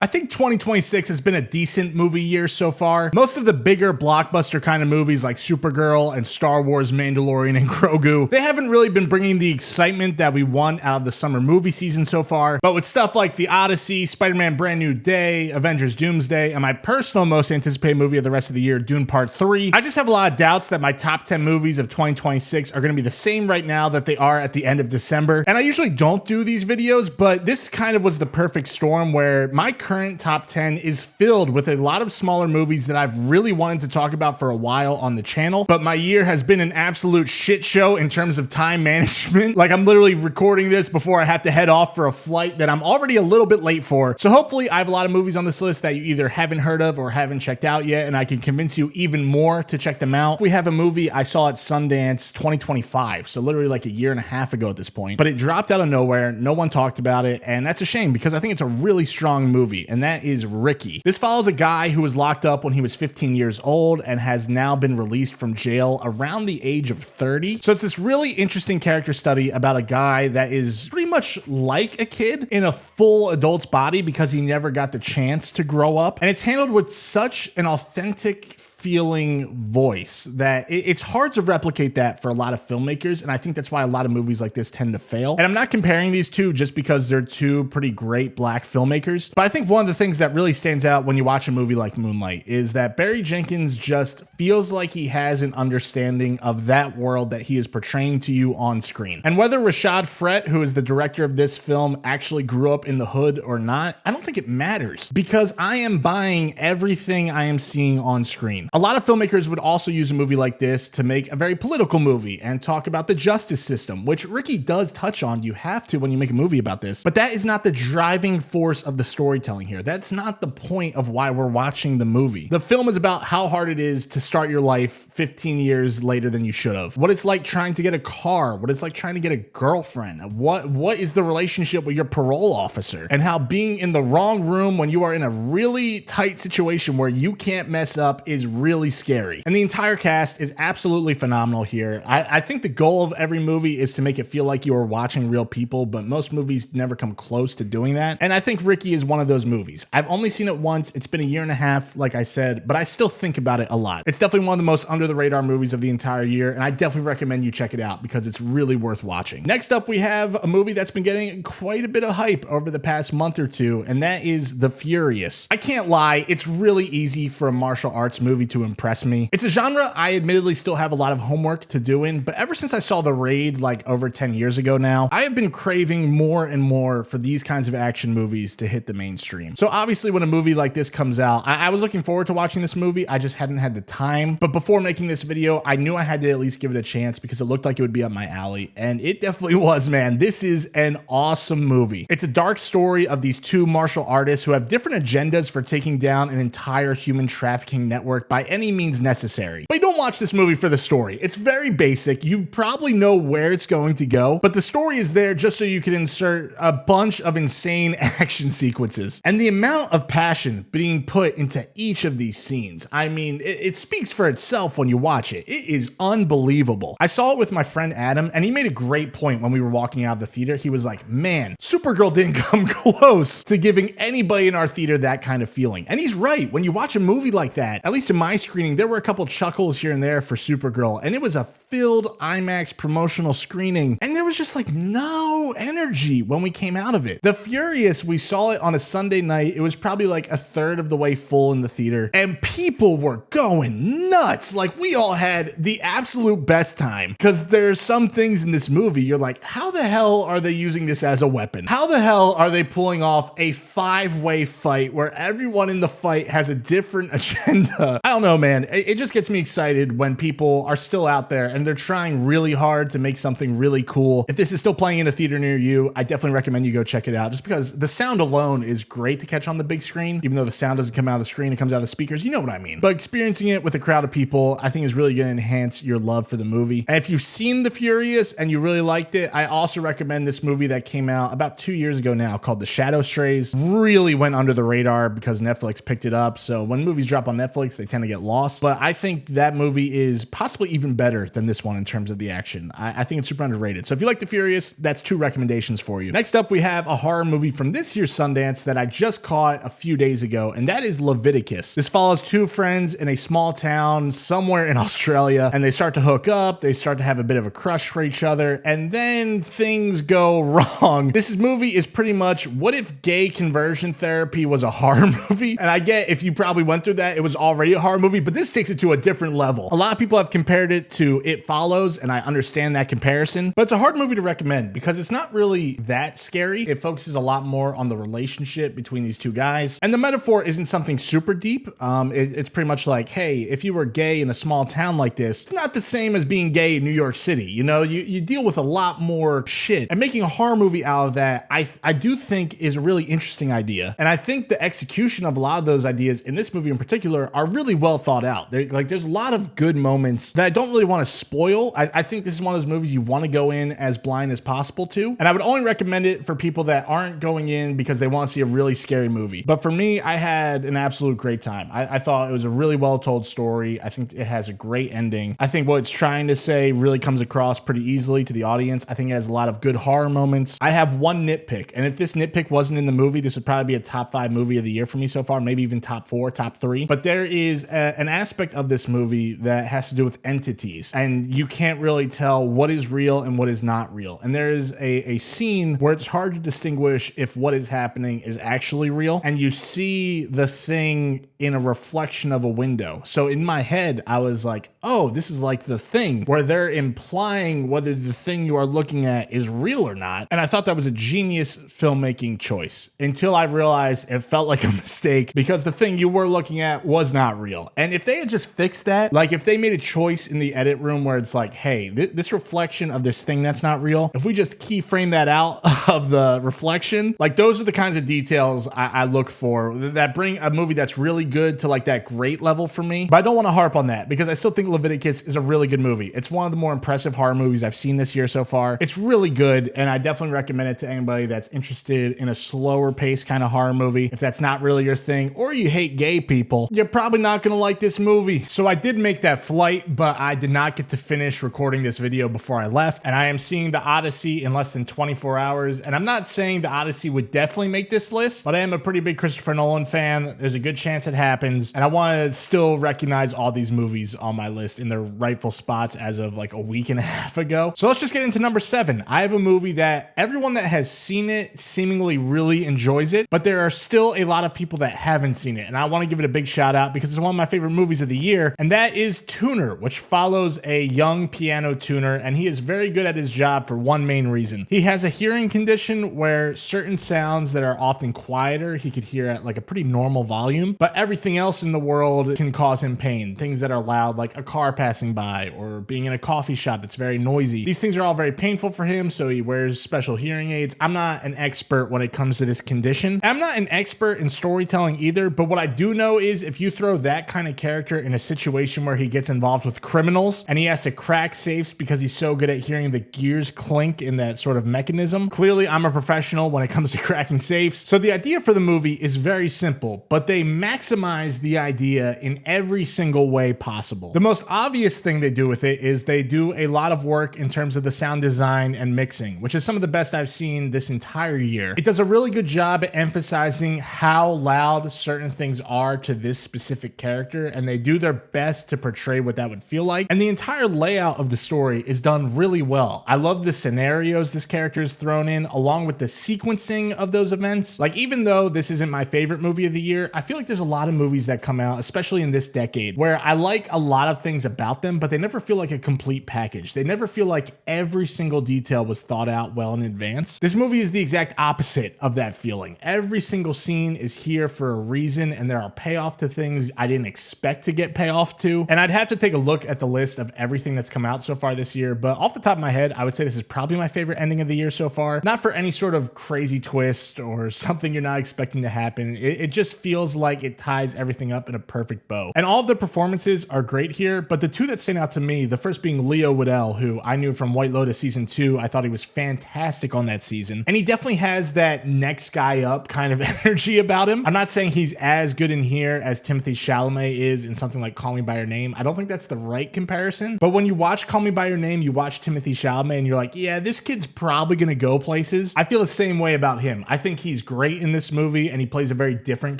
I think 2026 has been a decent movie year so far. Most of the bigger blockbuster kind of movies like Supergirl and Star Wars, Mandalorian, and Grogu, they haven't really been bringing the excitement that we want out of the summer movie season so far. But with stuff like The Odyssey, Spider-Man Brand New Day, Avengers Doomsday, and my personal most anticipated movie of the rest of the year, Dune Part 3, I just have a lot of doubts that my top 10 movies of 2026 are going to be the same right now that they are at the end of December. And I usually don't do these videos, but this kind of was the perfect storm where my current top 10 is filled with a lot of smaller movies that I've really wanted to talk about for a while on the channel, but my year has been an absolute shit show in terms of time management. Like, I'm literally recording this before I have to head off for a flight that I'm already a little bit late for. So hopefully I have a lot of movies on this list that you either haven't heard of or haven't checked out yet, and I can convince you even more to check them out. We have a movie I saw at Sundance 2025, so literally like a year and a half ago at this point, but it dropped out of nowhere. No one talked about it, and that's a shame because I think it's a really strong movie, and that is Ricky. This follows a guy who was locked up when he was 15 years old and has now been released from jail around the age of 30. So it's this really interesting character study about a guy that is pretty much like a kid in a full adult's body because he never got the chance to grow up. And it's handled with such an authentic feeling voice that it's hard to replicate that for a lot of filmmakers, and I think that's why a lot of movies like this tend to fail. And I'm not comparing these two just because they're two pretty great black filmmakers, but I think one of the things that really stands out when you watch a movie like Moonlight is that Barry Jenkins just feels like he has an understanding of that world that he is portraying to you on screen. And whether Rashad Frett, who is the director of this film, actually grew up in the hood or not, I don't think it matters because I am buying everything I am seeing on screen. A lot of filmmakers would also use a movie like this to make a very political movie and talk about the justice system, which Ricky does touch on. You have to when you make a movie about this, but that is not the driving force of the storytelling here. That's not the point of why we're watching the movie. The film is about how hard it is to start your life 15 years later than you should have. What it's like trying to get a car, what it's like trying to get a girlfriend, what is the relationship with your parole officer, and how being in the wrong room when you are in a really tight situation where you can't mess up is really scary. And the entire cast is absolutely phenomenal here. I think the goal of every movie is to make it feel like you are watching real people, but most movies never come close to doing that. And I think Ricky is one of those movies. I've only seen it once. It's been a year and a half, like I said, but I still think about it a lot. It's definitely one of the most under the radar movies of the entire year, and I definitely recommend you check it out because it's really worth watching. Next up, we have a movie that's been getting quite a bit of hype over the past month or two, and that is The Furious. I can't lie, it's really easy for a martial arts movie to impress me. It's a genre I admittedly still have a lot of homework to do in, but ever since I saw The Raid like over 10 years ago now, I have been craving more and more for these kinds of action movies to hit the mainstream. So obviously when a movie like this comes out, I was looking forward to watching this movie. I just hadn't had the time. But before making this video, I knew I had to at least give it a chance because it looked like it would be up my alley. And it definitely was, man. This is an awesome movie. It's a dark story of these two martial artists who have different agendas for taking down an entire human trafficking network by any means necessary. But you don't watch this movie for the story. It's very basic. You probably know where it's going to go, but the story is there just so you can insert a bunch of insane action sequences. And the amount of passion being put into each of these scenes, I mean, it speaks for itself when you watch it. It is unbelievable. I saw it with my friend Adam, and he made a great point when we were walking out of the theater. He was like, man, Supergirl didn't come close to giving anybody in our theater that kind of feeling. And he's right. When you watch a movie like that, at least in my screening, there were a couple chuckles here and there for Supergirl, and it was a filled IMAX promotional screening, and there was just like no energy when we came out of it. The Furious, we saw it on a Sunday night. It was probably like a third of the way full in the theater, and people were going nuts. Like, we all had the absolute best time because there's some things in this movie you're like, how the hell are they using this as a weapon? How the hell are they pulling off a 5-way fight where everyone in the fight has a different agenda? I don't know, man. It just gets me excited when people are still out there and they're trying really hard to make something really cool. If this is still playing in a theater near you, I definitely recommend you go check it out just because the sound alone is great to catch on the big screen. Even though the sound doesn't come out of the screen, it comes out of the speakers. You know what I mean. But experiencing it with a crowd of people, I think is really going to enhance your love for the movie. And if you've seen The Furious and you really liked it, I also recommend this movie that came out about 2 years ago now called The Shadow Strays. Really went under the radar because Netflix picked it up. So when movies drop on Netflix, they tend to get lost. But I think that movie is possibly even better than this one in terms of the action. I think it's super underrated. So if you like The Furious, that's 2 recommendations for you. Next up, we have a horror movie from this year's Sundance that I just caught a few days ago, and that is Leviticus. This follows 2 friends in a small town somewhere in Australia, and they start to hook up, they start to have a bit of a crush for each other, and then things go wrong. This movie is pretty much, what if gay conversion therapy was a horror movie? And I get if you probably went through that, it was already a horror movie, but this takes it to a different level. A lot of people have compared it to It Follows, and I understand that comparison, but it's a hard movie to recommend because it's not really that scary. It focuses a lot more on the relationship between these 2 guys, and the metaphor isn't something super deep. It's pretty much like, hey, if you were gay in a small town like this, it's not the same as being gay in New York City. You know, you deal with a lot more shit, and making a horror movie out of that, I do think is a really interesting idea. And I think the execution of a lot of those ideas in this movie in particular are really well thought out. There's a lot of good moments that I don't really want to spoil. I think this is one of those movies you want to go in as blind as possible to, and I would only recommend it for people that aren't going in because they want to see a really scary movie. But for me, I had an absolute great time. I thought it was a really well told story. I think it has a great ending. I think what it's trying to say really comes across pretty easily to the audience. I think it has a lot of good horror moments. I have one nitpick, and if this nitpick wasn't in the movie, this would probably be a top 5 movie of the year for me so far, maybe even top 4, top 3. But there is an aspect of this movie that has to do with entities, and you can't really tell what is real and what is not real. And there is a scene where it's hard to distinguish if what is happening is actually real, and you see the thing in a reflection of a window. So in my head, I was like, oh, this is like The Thing, where they're implying whether the thing you are looking at is real or not. And I thought that was a genius filmmaking choice until I realized it felt like a mistake because the thing you were looking at was not real. And if they had just fixed that, like if they made a choice in the edit room where it's like, hey, this reflection of this thing that's not real, if we just keyframe that out of the reflection, like those are the kinds of details I look for that bring a movie that's really good to like that great level for me. But I don't want to harp on that because I still think Leviticus is a really good movie. It's one of the more impressive horror movies I've seen this year so far. It's really good, and I definitely recommend it to anybody that's interested in a slower pace kind of horror movie. If that's not really your thing, or you hate gay people, you're probably not going to like this movie. So I did make that flight, but I did not get to finish recording this video before I left, and I am seeing The Odyssey in less than 24 hours, and I'm not saying The Odyssey would definitely make this list, but I am a pretty big Christopher Nolan fan. There's a good chance it happens, and I want to still recognize all these movies on my list in their rightful spots as of like a week and a half ago. So let's just get into number 7. I have a movie that everyone that has seen it seemingly really enjoys it, but there are still a lot of people that haven't seen it, and I want to give it a big shout out because it's one of my favorite movies of the year, and that is Tuner, which follows a young piano tuner, and he is very good at his job for one main reason. He has a hearing condition where certain sounds that are often quieter he could hear at like a pretty normal volume, but everything else in the world can cause him pain. Things that are loud, like a car passing by or being in a coffee shop that's very noisy. These things are all very painful for him, so he wears special hearing aids. I'm not an expert when it comes to this condition. I'm not an expert in storytelling either, but what I do know is if you throw that kind of character in a situation where he gets involved with criminals and he has to crack safes because he's so good at hearing the gears clink in that sort of mechanism. Clearly, I'm a professional when it comes to cracking safes. So the idea for the movie is very simple, but they maximize the idea in every single way possible. The most obvious thing they do with it is they do a lot of work in terms of the sound design and mixing, which is some of the best I've seen this entire year. It does a really good job at emphasizing how loud certain things are to this specific character, and they do their best to portray what that would feel like. And the entire layout of the story is done really well. I love the scenarios this character is thrown in, along with the sequencing of those events. Like, even though this isn't my favorite movie of the year, I feel like there's a lot of movies that come out, especially in this decade, where I like a lot of things about them, but they never feel like a complete package. They never feel like every single detail was thought out well in advance. This movie is the exact opposite of that feeling. Every single scene is here for a reason, and there are payoff to things I didn't expect to get payoff to. And I'd have to take a look at the list of everything that's come out so far this year, but off the top of my head, I would say this is probably my favorite ending of the year so far. Not for any sort of crazy twist or something you're not expecting to happen. It just feels like it ties everything up in a perfect bow. And all of the performances are great here, but the two that stand out to me, the first being Leo Waddell, who I knew from White Lotus season 2. I thought he was fantastic on that season. And he definitely has that next guy up kind of energy about him. I'm not saying he's as good in here as Timothée Chalamet is in something like Call Me By Your Name. I don't think that's the right comparison, But when you watch Call Me By Your Name, you watch Timothée Chalamet and you're like, yeah, this kid's probably gonna go places. I feel the same way about him. I think he's great in this movie and he plays a very different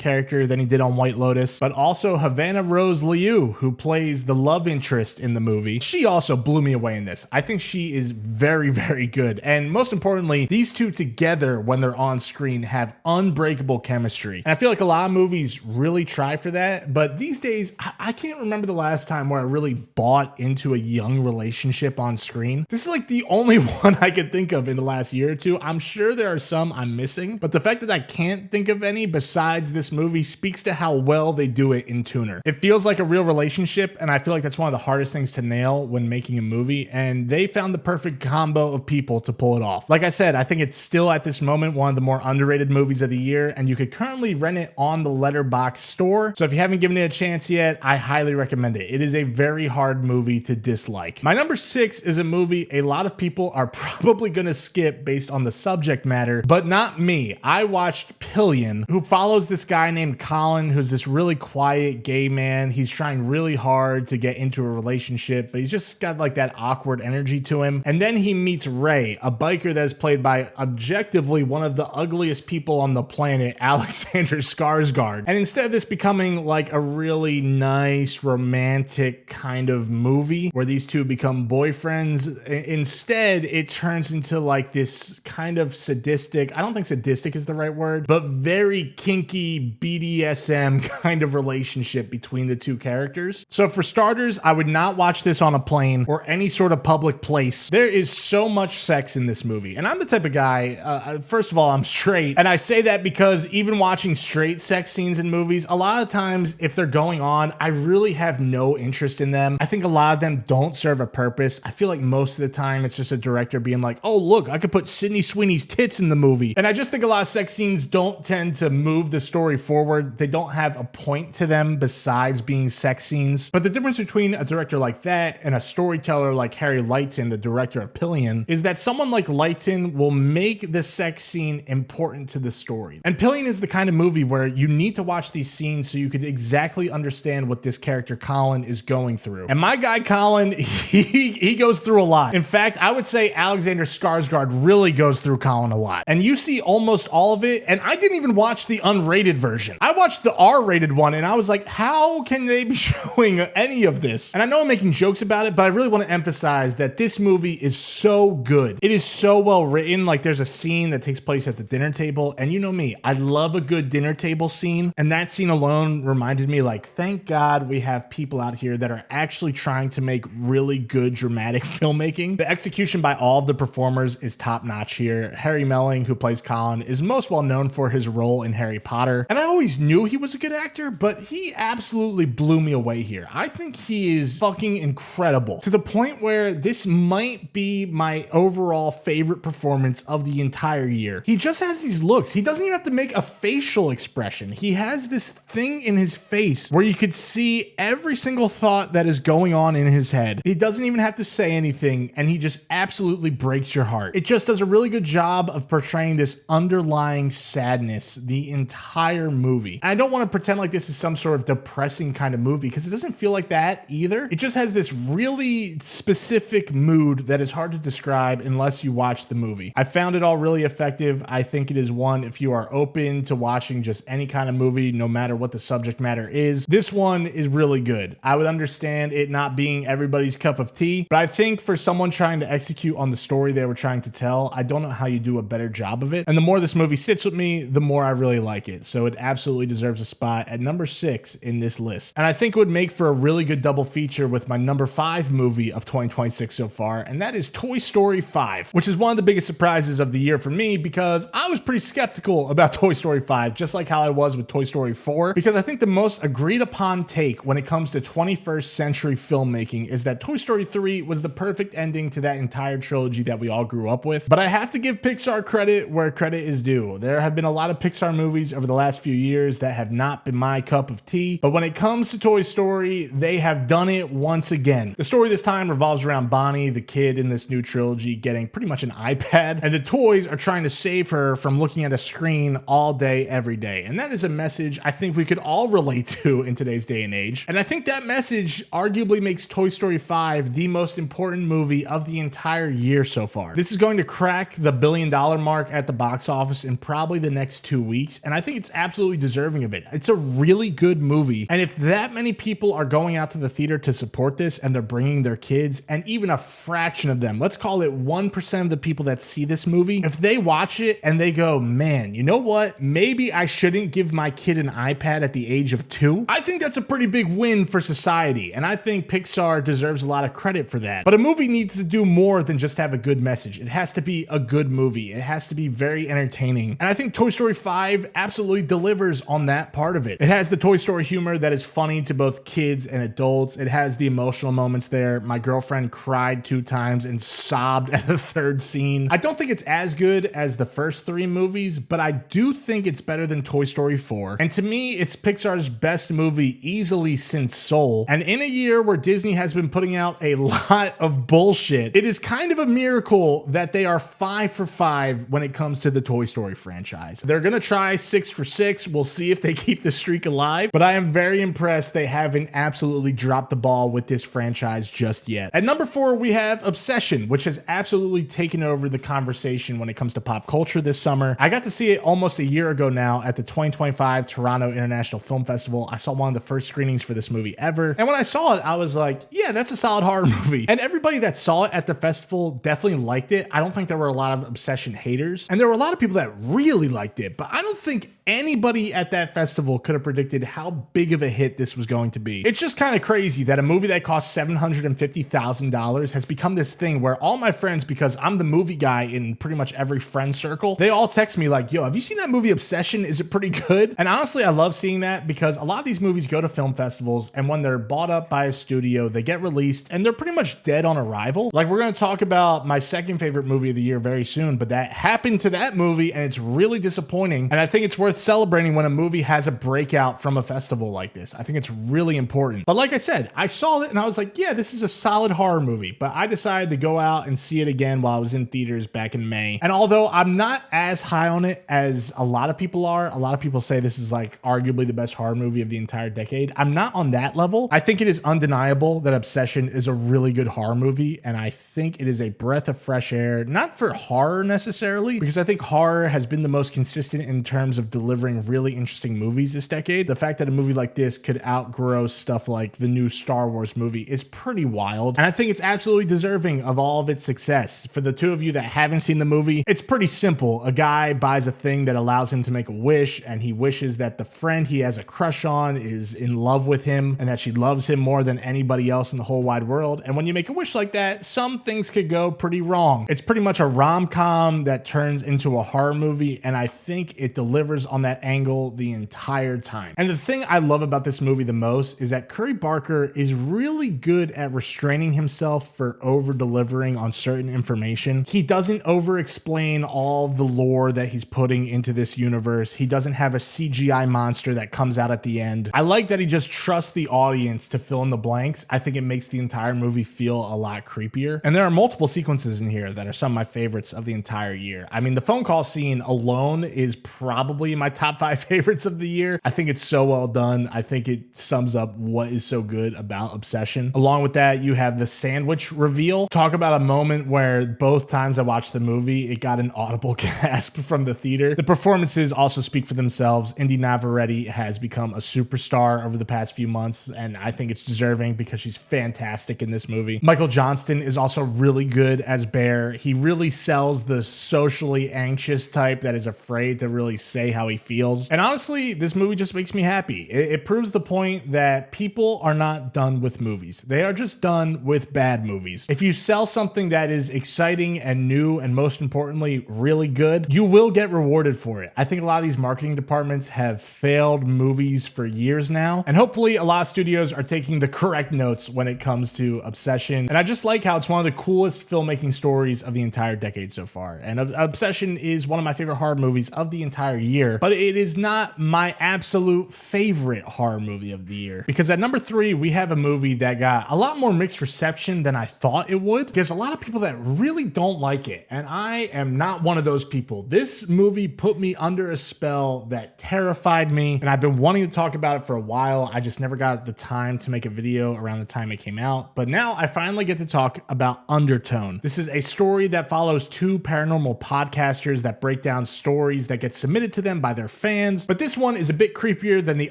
character than he did on White Lotus. But also Havana Rose Liu, who plays the love interest in the movie, she also blew me away in this. I think she is very, very good. And most importantly, these two together when they're on screen have unbreakable chemistry. And I feel like a lot of movies really try for that, but these days, I can't remember the last time where I really bought into a young relationship on screen. This is like the only one I could think of in the last year or two. I'm sure there are some I'm missing, but the fact that I can't think of any besides this movie speaks to how well they do it in Tuner. It feels like a real relationship, and I feel like that's one of the hardest things to nail when making a movie, and they found the perfect combo of people to pull it off. Like I said, I think it's still at this moment one of the more underrated movies of the year, and you could currently rent it on the Letterboxd store. So if you haven't given it a chance yet, I highly recommend it. It is a very hard movie to dislike. My number 6 is a movie a lot of people are probably gonna skip based on the subject matter, but not me. I watched Pillion, who follows this guy named Colin, who's this really quiet gay man. He's trying really hard to get into a relationship, but he's just got like that awkward energy to him. And then he meets Ray, a biker that is played by objectively one of the ugliest people on the planet, Alexander Skarsgård. And instead of this becoming like a really nice romantic kind of movie where these two become boyfriends, instead it turns into like this kind of sadistic, I don't think sadistic is the right word, but very kinky BDSM kind of relationship between the two characters. So for starters, I would not watch this on a plane or any sort of public place. There is so much sex in this movie. And I'm the type of guy, first of all, I'm straight. And I say that because even watching straight sex scenes in movies, a lot of times if they're going on, I really have no interest in them. I think a lot of them don't serve a purpose. I feel like most of the time it's just a director being like, oh, look, I could put Sydney Sweeney's tits in the movie. And I just think a lot of sex scenes don't tend to move the story forward. They don't have a point to them besides being sex scenes. But the difference between a director like that and a storyteller like Harry Lighton, the director of Pillion, is that someone like Lighton will make the sex scene important to the story. And Pillion is the kind of movie where you need to watch these scenes so you could exactly understand what this character Colin is going through. And my guy Colin, he goes through a lot. In fact, I would say Alexander Skarsgård really goes through Colin a lot. And you see almost all of it, and I didn't even watch the unrated version. I watched the R-rated one, and I was like, how can they be showing any of this? And I know I'm making jokes about it, but I really want to emphasize that this movie is so good. It is so well written. Like there's a scene that takes place at the dinner table, and you know me, I love a good dinner table scene. And that scene alone reminded me like, thank God we have people out here that are actually trying to make really good dramatic filmmaking. The execution by all of the performers is top notch here. Harry Melling, who plays Colin, is most well known for his role in Harry Potter. And I always knew he was a good actor, but he absolutely blew me away here. I think he is fucking incredible to the point where this might be my overall favorite performance of the entire year. He just has these looks. He doesn't even have to make a facial expression. He has this thing in his face where you could see every single thought that is going on in his head. He doesn't even have to say anything, and he just absolutely breaks your heart. It just does a really good job of portraying this underlying sadness the entire movie. And I don't want to pretend like this is some sort of depressing kind of movie because it doesn't feel like that either. It just has this really specific mood that is hard to describe unless you watch the movie. I found it all really effective. I think it is one, if you are open to watching just any kind of movie, no matter what the subject matter is, this one is really good. I would understand it not being everybody's cup of tea, but I think for someone trying to execute on the story they were trying to tell, I don't know how you do a better job of it. And the more this movie sits with me, the more I really like it. So it absolutely deserves a spot at number 6 in this list. And I think it would make for a really good double feature with my number 5 movie of 2026 so far, and that is Toy Story 5, which is one of the biggest surprises of the year for me because I was pretty skeptical about Toy Story 5, just like how I was with Toy Story 4, because I think the most agreed upon take when it comes to 21st century filmmaking is that Toy Story 3 was the perfect ending to that entire trilogy that we all grew up with. But I have to give Pixar credit where credit is due. There have been a lot of Pixar movies over the last few years that have not been my cup of tea, but when it comes to Toy Story, they have done it once again. The story this time revolves around Bonnie, the kid in this new trilogy, getting pretty much an iPad, and the toys are trying to save her from looking at a screen all day, every day. And that is a message I think we could all relate to in today's day and age. And I think that message arguably makes Toy Story 5 the most important movie of the entire year so far. This is going to crack the $1 billion mark at the box office in probably the next 2 weeks, and I think it's absolutely deserving of it. It's a really good movie, and if that many people are going out to the theater to support this and they're bringing their kids, and even a fraction of them, let's call it 1% of the people that see this movie, if they watch it and they go, man, you know what? Maybe I shouldn't give my kid an iPad at the age of 2. I think that's a pretty big win for society, and I think Pixar deserves a lot of credit for that. But a movie needs to do more than just have a good message. It has to be a good movie. It has to be very entertaining. And I think Toy Story 5 absolutely delivers on that part of it. It has the Toy Story humor that is funny to both kids and adults. It has the emotional moments there. My girlfriend cried 2 times and sobbed at the 3rd scene. I don't think it's as good as the first 3 movies, but I do think it's better than Toy Story 4. And to me, it's Pixar's best movie easily since Soul. And in a year where Disney has been putting out a lot of bullshit, it is kind of a miracle that they are 5 for 5 when it comes to the Toy Story franchise. They're gonna try 6 for 6. We'll see if they keep the streak alive, but I am very impressed they haven't absolutely dropped the ball with this franchise just yet. At number 4, we have Obsession, which has absolutely taken over the conversation when it comes to pop culture this summer. I got to see it almost a year ago now at the 2025 Toronto International Film Festival. I saw one of the first screenings for this movie ever, and when I saw it, I was like, yeah, that's a solid horror movie. And everybody that saw it at the festival definitely liked it. I don't think there were a lot of Obsession haters, and there were a lot of people that really liked it, but I don't think anybody at that festival could have predicted how big of a hit this was going to be. It's just kind of crazy that a movie that cost $750,000 has become this thing where all my friends, because I'm the movie guy in pretty much every friend circle, they all text me like, yo, have you seen that movie Obsession? Is it pretty good? And honestly, I love seeing that because a lot of these movies go to film festivals, and when they're bought up by a studio, they get released and they're pretty much dead on arrival. Like, we're going to talk about my second favorite movie of the year very soon, but that happened to that movie and it's really disappointing. And I think it's worth celebrating when a movie has a breakout from a festival like this. I think it's really important. But like I said, I saw it and I was like, yeah, this is a solid horror movie, but I decided to go out and see it again while I was in theaters back in May. And although I'm not as high on it as a lot of people are, a lot of people say this is like arguably the best horror movie of the entire decade. I'm not on that level. I think it is undeniable that Obsession is a really good horror movie, and I think it is a breath of fresh air, not for horror necessarily, because I think horror has been the most consistent in terms of delivering really interesting movies this decade. The fact that a movie like this could outgrow stuff like the new Star Wars movie is pretty wild, and I think it's absolutely deserving of all of its success. For the 2 of you that haven't seen the movie, it's pretty simple. A guy buys a thing that allows him to make a wish, and he wishes that the friend he has a crush on is in love with him and that she loves him more than anybody else in the whole wide world. And when you make a wish like that, some things could go pretty wrong. It's pretty much a rom-com that turns into a horror movie, and I think it delivers on that angle the entire time. And the thing I love about this movie the most is that Curry Barker is really good at restraining himself for over-delivering on certain information. He doesn't over-explain all the lore that he's putting into this universe. He doesn't have a CGI monster that comes out at the end. I like that he just trusts the audience to fill in the blanks. I think it makes the entire movie feel a lot creepier. And there are multiple sequences in here that are some of my favorites of the entire year. I mean, the phone call scene alone is probably my top 5 favorites of the year. I think it's so well done. I think it sums up what is so good about Obsession. Along with that, you have the sandwich reveal. Talk about a moment where both times I watched the movie, it got an audible gasp from the theater. The performances also speak for themselves. Indy Navarrete has become a superstar over the past few months, and I think it's deserving because she's fantastic in this movie. Michael Johnston is also really good as Bear. He really sells the socially anxious type that is afraid to really say how he feels. And honestly, this movie just makes me happy. It proves the point that people are not done with movies. They are just done with bad movies. If you sell something that is exciting and new and most importantly, really good, you will get rewarded for it. I think a lot of these marketing departments have failed movies for years now, and hopefully a lot of studios are taking the correct notes when it comes to Obsession. And I just like how it's one of the coolest filmmaking stories of the entire decade so far. And Obsession is one of my favorite horror movies of the entire year, but it is not my absolute favorite horror movie of the year, because at number 3 we have a movie that got a lot more mixed reception than I thought it would. There's a lot of people that really don't like it, and I am not one of those people. This movie put me under a spell that terrified me, and I've been wanting to talk about it for a while. I just never got the time to make a video around the time time it came out, but now I finally get to talk about Undertone. This is a story that follows two paranormal podcasters that break down stories that get submitted to them by their fans, but this one is a bit creepier than the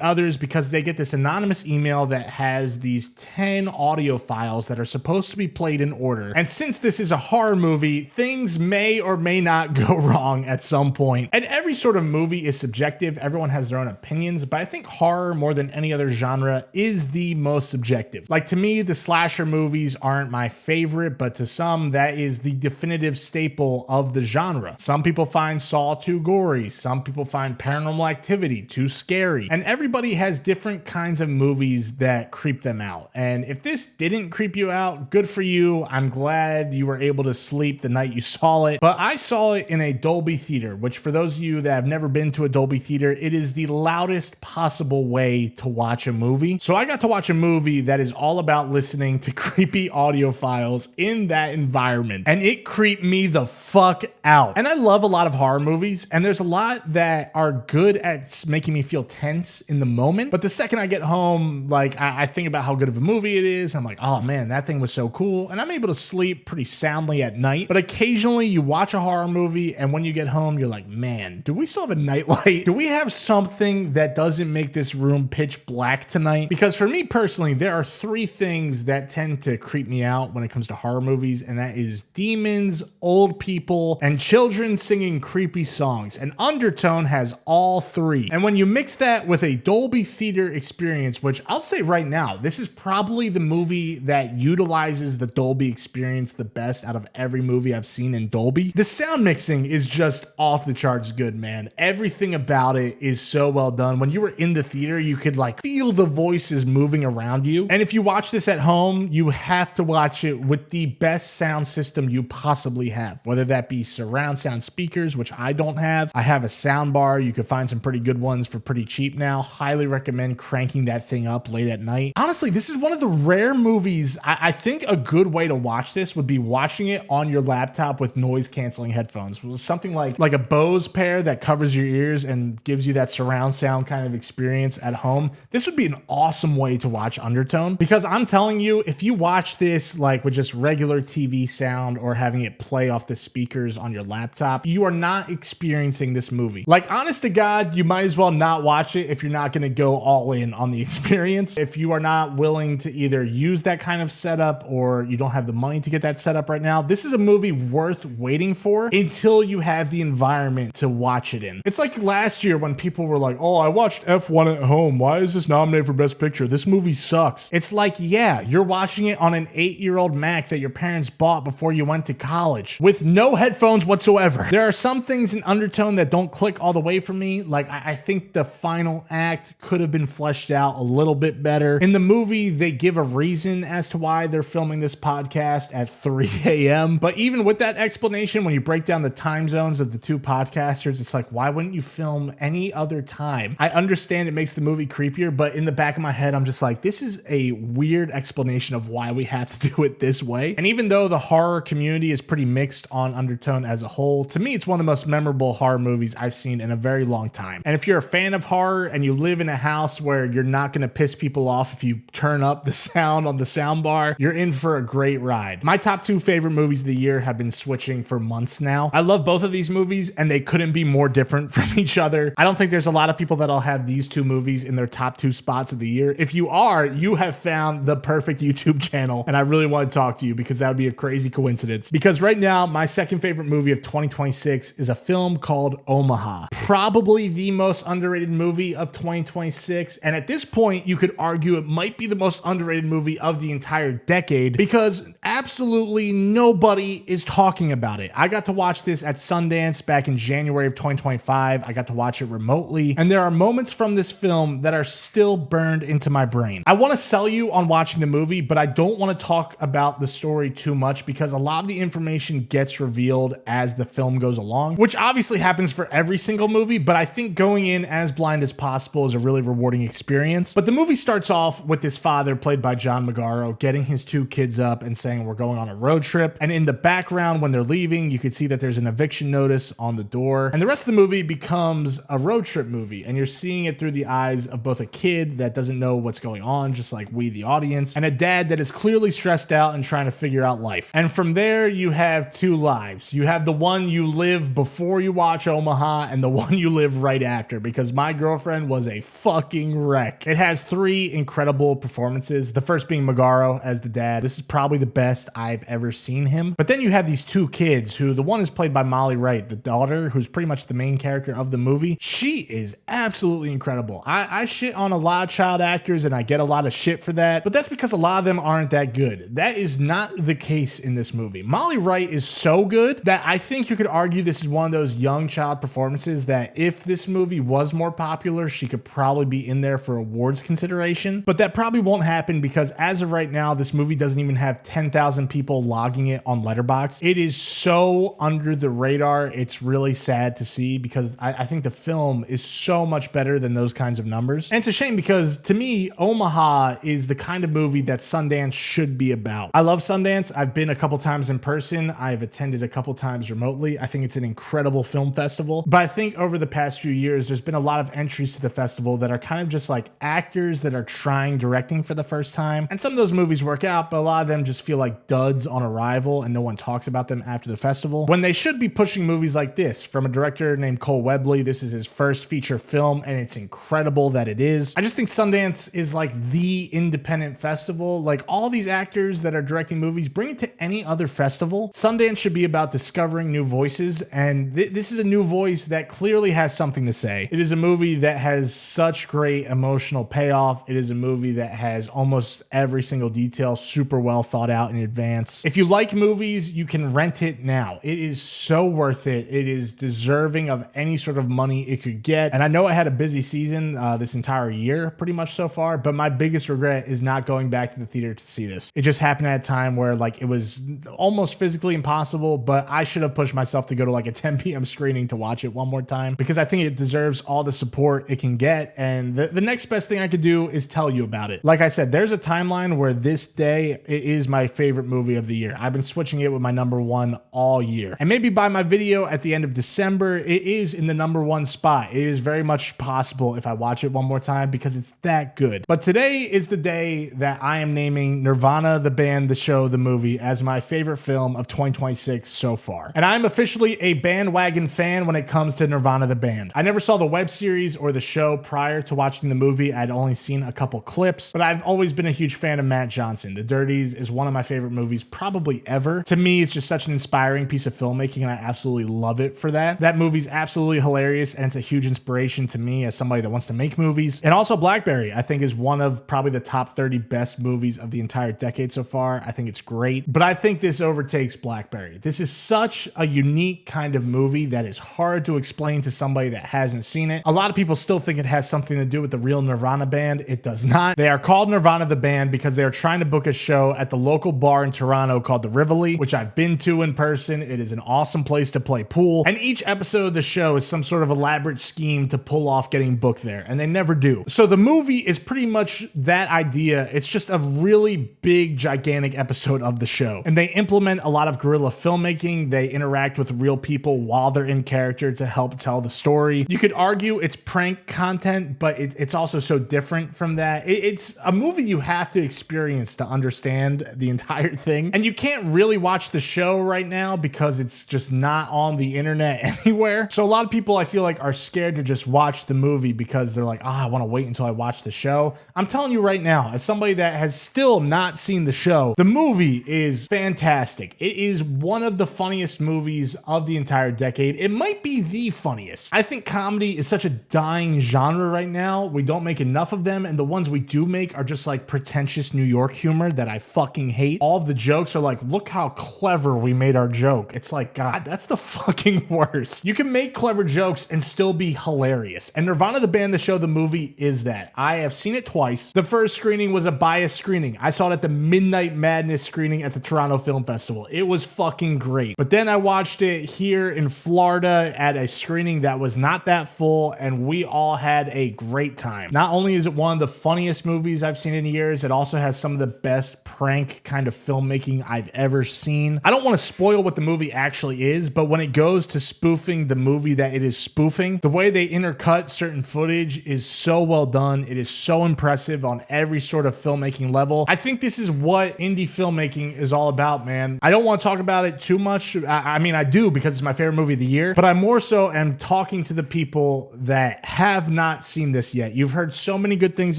others because they get this anonymous email that has these 10 audio files that are supposed to be played in order. And since this is a horror movie, things may or may not go wrong at some point. And every sort of movie is subjective. Everyone has their own opinions, but I think horror more than any other genre is the most subjective. Like to me, the slasher movies aren't my favorite, but to some that is the definitive staple of the genre. Some people find Saw too gory. Some people find Paranormal Activity too scary. And everybody has different kinds of movies that creep them out. And if this didn't creep you out, good for you. I'm glad you were able to sleep the night you saw it. But I saw it in a Dolby theater, which for those of you that have never been to a Dolby theater, it is the loudest possible way to watch a movie. So I got to watch a movie that is all about listening to creepy audio files in that environment. And it creeped me the fuck out. And I love a lot of horror movies, and there's a lot that are good at making me feel tense in the moment. But the second I get home, like I think about how good of a movie it is. I'm like, oh man, that thing was so cool. And I'm able to sleep pretty soundly at night. But occasionally you watch a horror movie and when you get home, you're like, man, do we still have a nightlight? Do we have something that doesn't make this room pitch black tonight? Because for me personally, there are three things that tend to creep me out when it comes to horror movies. And that is demons, old people, and children singing creepy songs. And Undertone has all three. And when you mix that with a Dolby theater experience, which I'll say right now, this is probably the movie that utilizes the Dolby experience the best out of every movie I've seen in Dolby. The sound mixing is just off the charts good, man. Everything about it is so well done. When you were in the theater, you could like feel the voices moving around you. And if you watch this at home, you have to watch it with the best sound system you possibly have, whether that be surround sound speakers, which I don't have. I have a sound bar. You can find some pretty good ones for pretty cheap now. Highly recommend cranking that thing up late at night. Honestly, this is one of the rare movies. I think a good way to watch this would be watching it on your laptop with noise canceling headphones. Something like a Bose pair that covers your ears and gives you that surround sound kind of experience at home. This would be an awesome way to watch Undertone, because I'm telling you, if you watch this like with just regular TV sound or having it play off the speakers on your laptop, you are not experiencing this movie. Like, honest to God, you might as well not watch it if you're not going to go all in on the experience. If you are not willing to either use that kind of setup or you don't have the money to get that set up right now, this is a movie worth waiting for until you have the environment to watch it in. It's like last year when people were like, oh, I watched F1 at home. Why is this nominated for Best Picture? This movie sucks. It's like, yeah, you're watching it on an 8-year-old Mac that your parents bought before you went to college with no headphones whatsoever. There are some things in Undertone that don't click all the way for me. Like, I think the final act could have been fleshed out a little bit better. In the movie, they give a reason as to why they're filming this podcast at 3 a.m. But even with that explanation, when you break down the time zones of the two podcasters, it's like, why wouldn't you film any other time? I understand it makes the movie creepier, but in the back of my head, I'm just like, this is a weird explanation of why we have to do it this way. And even though the horror community is pretty mixed on Undertone as a whole, to me, it's one of the most memorable horror movies I've seen in a very long time. And if you're a fan of horror and you live in a house where you're not going to piss people off if you turn up the sound on the sound bar, you're in for a great ride. My top two favorite movies of the year have been switching for months now. I love both of these movies and they couldn't be more different from each other. I don't think there's a lot of people that'll have these two movies in their top two spots of the year. If you are, you have found the perfect YouTube channel, and I really want to talk to you because that would be a crazy coincidence. Because right now, my second favorite movie of 2026 is a film called Omaha. Probably the most underrated movie of 2026. And at this point, you could argue it might be the most underrated movie of the entire decade because absolutely nobody is talking about it. I got to watch this at Sundance back in January of 2025. I got to watch it remotely. And there are moments from this film that are still burned into my brain. I want to sell you on watching the movie, but I don't want to talk about the story too much because a lot of the information gets revealed as the film goes along, which obviously happens for every single movie, but I think going in as blind as possible is a really rewarding experience. But the movie starts off with this father, played by John Magaro, getting his two kids up and saying, we're going on a road trip. And in the background, when they're leaving, you could see that there's an eviction notice on the door. And the rest of the movie becomes a road trip movie, and you're seeing it through the eyes of both a kid that doesn't know what's going on, just like we, the audience, audience, and a dad that is clearly stressed out and trying to figure out life. And from there, you have two lives. You have the one you live before you watch Omaha and the one you live right after, because My Girlfriend was a fucking wreck. It has three incredible performances, the first being Magaro as the dad. This is probably the best I've ever seen him. But then you have these two kids who, the one is played by Molly Wright, the daughter, who's pretty much the main character of the movie. She is absolutely incredible. I shit on a lot of child actors and I get a lot of shit for that, but that's because a lot of them aren't that good. That is not the case in this movie. Molly Wright is so good that I think you could argue this is one of those young child performances that if this movie was more popular, she could probably be in there for awards consideration, but that probably won't happen because as of right now, this movie doesn't even have 10,000 people logging it on Letterboxd. It is so under the radar. It's really sad to see because I think the film is so much better than those kinds of numbers. And it's a shame because to me, Omaha is the kind of movie that Sundance should be about. I love Sundance. I've been a couple times in person. I've attended a couple times remotely. I think it's an incredible film festival. But I think over the past few years, there's been a lot of entries to the festival that are kind of just like actors that are trying directing for the first time. And some of those movies work out, but a lot of them just feel like duds on arrival and no one talks about them after the festival. When they should be pushing movies like this from a director named Cole Webley. This is his first feature film and it's incredible that it is. I just think Sundance is like the independent festival. Like all these actors that are directing movies, bring it to any other festival. Sundance should be about discovering new voices, and this is a new voice that clearly has something to say. It is a movie that has such great emotional payoff. It is a movie that has almost every single detail super well thought out in advance. If you like movies, you can rent it now. It is so worth it. It is deserving of any sort of money it could get. And I know I had a busy season this entire year pretty much so far, but my biggest regret is not going back to the theater to see this. It just happened at a time where like it was almost physically impossible, but I should have pushed myself to go to like a 10 p.m. screening to watch it one more time because I think it deserves all the support it can get. And the next best thing I could do is tell you about it. Like I said, there's a timeline where this day it is my favorite movie of the year. I've been switching it with my number one all year. And maybe by my video at the end of December, it is in the number one spot. It is very much possible if I watch it one more time because it's that good. But today is the day that I am naming Nirvana, the band, the show, the movie as my favorite film of 2026 so far. And I'm officially a bandwagon fan when it comes to Nirvana, the band. I never saw the web series or the show prior to watching the movie. I'd only seen a couple clips, but I've always been a huge fan of Matt Johnson. The Dirties is one of my favorite movies probably ever. To me, it's just such an inspiring piece of filmmaking and I absolutely love it for that. That movie's absolutely hilarious and it's a huge inspiration to me as somebody that wants to make movies. And also Blackberry, I think is one of probably the top 30 best movies of the entire decade so far. I think it's great, but I think this overtakes Blackberry. This is such a unique kind of movie that is hard to explain to somebody that hasn't seen it. A lot of people still think it has something to do with the real Nirvana band. It does not. They are called Nirvana the band because they are trying to book a show at the local bar in Toronto called the Rivoli, which I've been to in person. It is an awesome place to play pool. And each episode of the show is some sort of elaborate scheme to pull off getting booked there, and they never do. So the movie is pretty much that idea. It's just a really big, gigantic episode of the show. And they implement a lot of guerrilla filmmaking. They interact with real people while they're in character to help tell the story. You could argue it's prank content, but it's also so different from that. It's a movie you have to experience to understand the entire thing. And you can't really watch the show right now because it's just not on the internet anywhere. So a lot of people I feel like are scared to just watch the movie because they're like, I want to wait until I watch the show. I'm telling you right now, as somebody that has still not seen the show, the movie is fantastic. It is one of the funniest movies of the entire decade. It might be the funniest. I think comedy is such a dying genre right now. We don't make enough of them, and the ones we do make are just like pretentious New York humor that I fucking hate. All of the jokes are like, look how clever we made our joke. It's like, God, that's the fucking worst. You can make clever jokes and still be hilarious. And Nirvana the band, the show, the movie is that. I have seen it twice. The first screening was a biased screening. I saw it at the Midnight Madness screening at the Toronto Film Festival. It was fucking great. But then I watched it here in Florida at a screening that was not that full, and we all had a great time. Not only is it one of the funniest movies I've seen in years, it also has some of the best prank kind of filmmaking I've ever seen. I don't want to spoil what the movie actually is, but when it goes to spoofing the movie that it is spoofing, the way they intercut certain footage is so well done. It is so impressive on every sort of filmmaking level. I think this is what indie filmmaking is all about, man. I don't want to talk about it too much. I mean, I do because it's my favorite movie of the year, but I more so am talking to the people that have not seen this yet. You've heard so many good things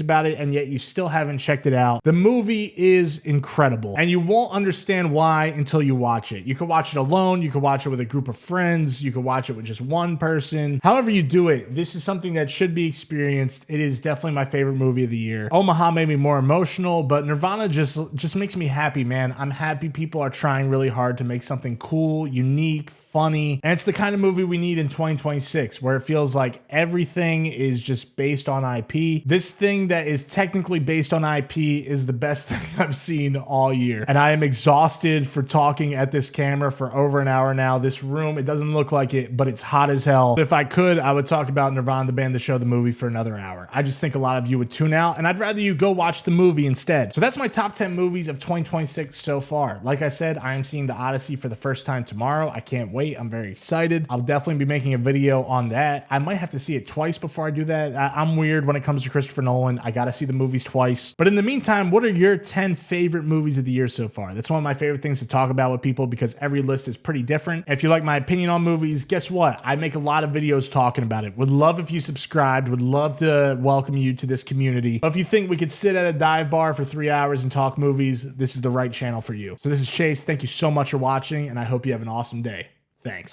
about it, and yet you still haven't checked it out. The movie is incredible, and you won't understand why until you watch it. You could watch it alone. You could watch it with a group of friends. You could watch it with just one person. However you do it, this is something that should be experienced. It is definitely my favorite movie of the year. Omaha made me more emotional, but Nirvana just makes me happy, man. I'm happy people are trying really hard to make something cool, unique, funny, and it's the kind of movie we need in 2026, where it feels like everything is just based on IP. This thing that is technically based on IP is the best thing I've seen all year, and I am exhausted for talking at this camera for over an hour now. This room, it doesn't look like it, but it's hot as hell. If I could, I would talk about Nirvana, the band, the show, the movie for another hour. I just think a lot of you would tune out, and I'd rather you go watch the movie instead. So that's my top 10 movies of 2026 so far. Like I said, I am seeing The Odyssey for the first time tomorrow. I can't wait. I'm very excited. I'll definitely be making a video on that. I might have to see it twice before I do that. I'm weird when it comes to Christopher Nolan. I gotta see the movies twice. But in the meantime, what are your 10 favorite movies of the year so far? That's one of my favorite things to talk about with people because every list is pretty different. If you like my opinion on movies, guess what? I make a lot of videos talking about it. Would love if you subscribed. Would love to welcome you to this community. But if you think we could sit at a dive bar for 3 hours and talk movies, this is the right channel for you. So this is Chase. Thank you so much for watching, and I hope you have an awesome day. Thanks.